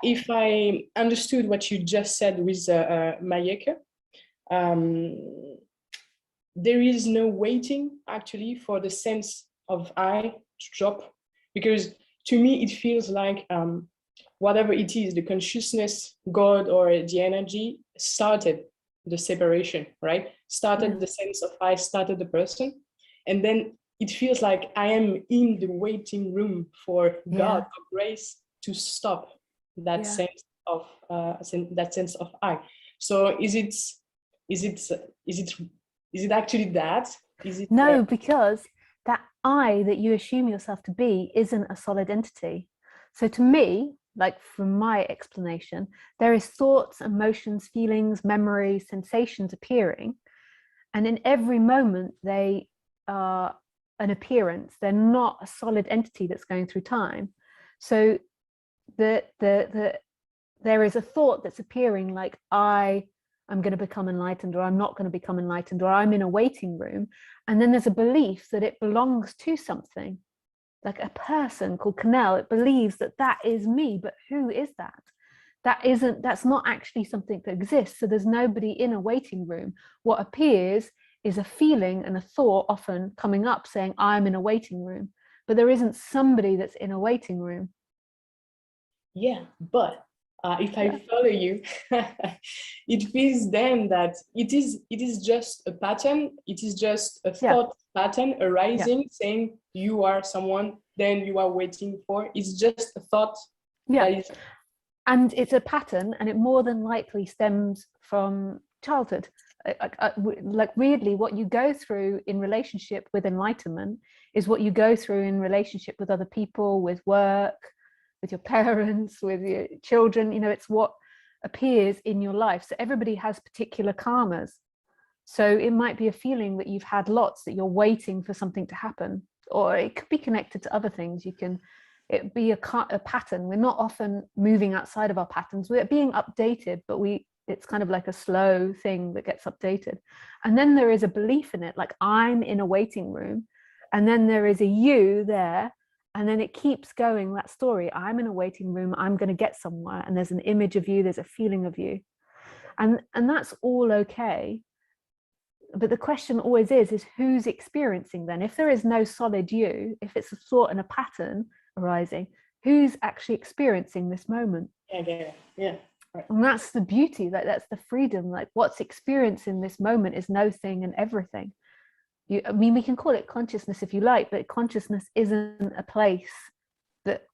if I understood what you just said with Mayeke, there is no waiting actually for the sense of I to drop, because to me it feels like whatever it is, the consciousness, God, or the energy started the separation, right? Started the sense of I, started the person, and then it feels like I am in the waiting room for God or grace to stop that sense of I. So is it actually that? Is it no? Because that I that you assume yourself to be isn't a solid entity. So to me, like from my explanation, there is thoughts, emotions, feelings, memories, sensations appearing, and in every moment they are an appearance. They're not a solid entity that's going through time. So there is a thought that's appearing, like I'm going to become enlightened, or I'm not going to become enlightened, or I'm in a waiting room. And then there's a belief that it belongs to something, like a person called Cannel. It believes that that is me, but who is that? That's not actually something that exists. So there's nobody in a waiting room. What appears is a feeling and a thought often coming up saying, I'm in a waiting room, but there isn't somebody that's in a waiting room. Yeah, but if I follow you, it feels then that it is just a pattern. It is just a thought pattern arising, saying you are someone, then you are waiting for. It's just a thought. And it's a pattern, and it more than likely stems from childhood. Like weirdly, what you go through in relationship with enlightenment is what you go through in relationship with other people, with work, with your parents, with your children. You know, it's what appears in your life. So everybody has particular karmas. So it might be a feeling that you've had lots, that you're waiting for something to happen, or it could be connected to other things. It be a pattern. We're not often moving outside of our patterns. We're being updated, but it's kind of like a slow thing that gets updated. And then there is a belief in it, like I'm in a waiting room, and then there is a you there, and then it keeps going, that story. I'm in a waiting room, I'm going to get somewhere, and there's an image of you, there's a feeling of you, and that's all okay. But the question always is who's experiencing then? If there is no solid you, if it's a thought and a pattern arising, who's actually experiencing this moment? Yeah. Right. And that's the beauty, like that's the freedom. Like what's experiencing this moment is no thing and everything. I mean, we can call it consciousness if you like, but consciousness isn't a place that,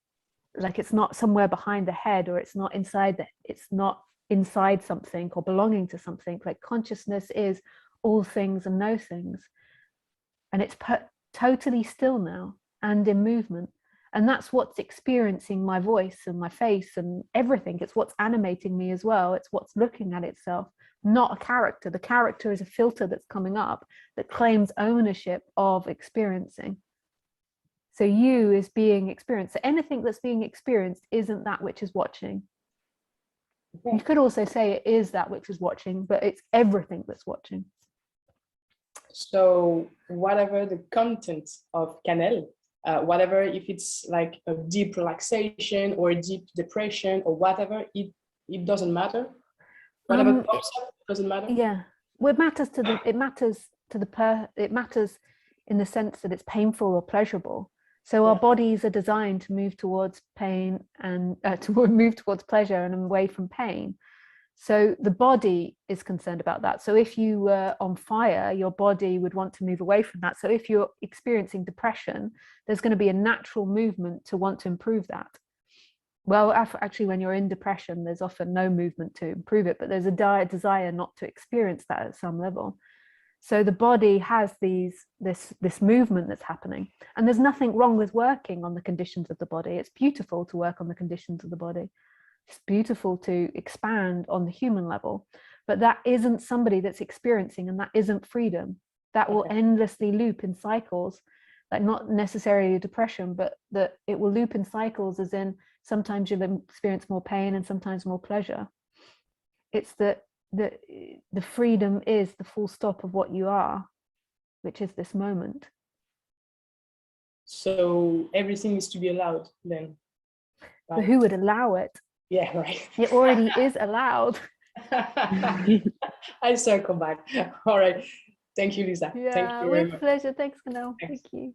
like, it's not somewhere behind the head, or it's not inside something or belonging to something. Like consciousness is all things and no things, and it's totally still now and in movement. And that's what's experiencing my voice and my face and everything. It's what's animating me as well. It's what's looking at itself, not a character. The character is a filter that's coming up that claims ownership of experiencing. So you is being experienced. So anything that's being experienced isn't that which is watching. You could also say it is that which is watching, but it's everything that's watching. So whatever the content of cannel, whatever, if it's like a deep relaxation or a deep depression or whatever, it doesn't matter. Whatever pops up doesn't matter. Yeah, well, it matters in the sense that it's painful or pleasurable. So our bodies are designed to move towards pain and to move towards pleasure and away from pain. So the body is concerned about that. So if you were on fire, your body would want to move away from that. So if you're experiencing depression, there's going to be a natural movement to want to improve that. Well, actually, when you're in depression, there's often no movement to improve it, but there's a dire desire not to experience that at some level. So the body has this movement that's happening, and there's nothing wrong with working on the conditions of the body. It's beautiful to work on the conditions of the body. It's beautiful to expand on the human level, but that isn't somebody that's experiencing, and that isn't freedom. That will endlessly loop in cycles, like not necessarily depression, but that it will loop in cycles, as in sometimes you'll experience more pain and sometimes more pleasure. It's that the freedom is the full stop of what you are, which is this moment. So everything is to be allowed then. But who would allow it? Yeah, right. It already is allowed. I circle back. All right. Thank you, Lisa. Thank Yeah, you very with much. pleasure. Thanks, Cannel. Thanks. Thank you.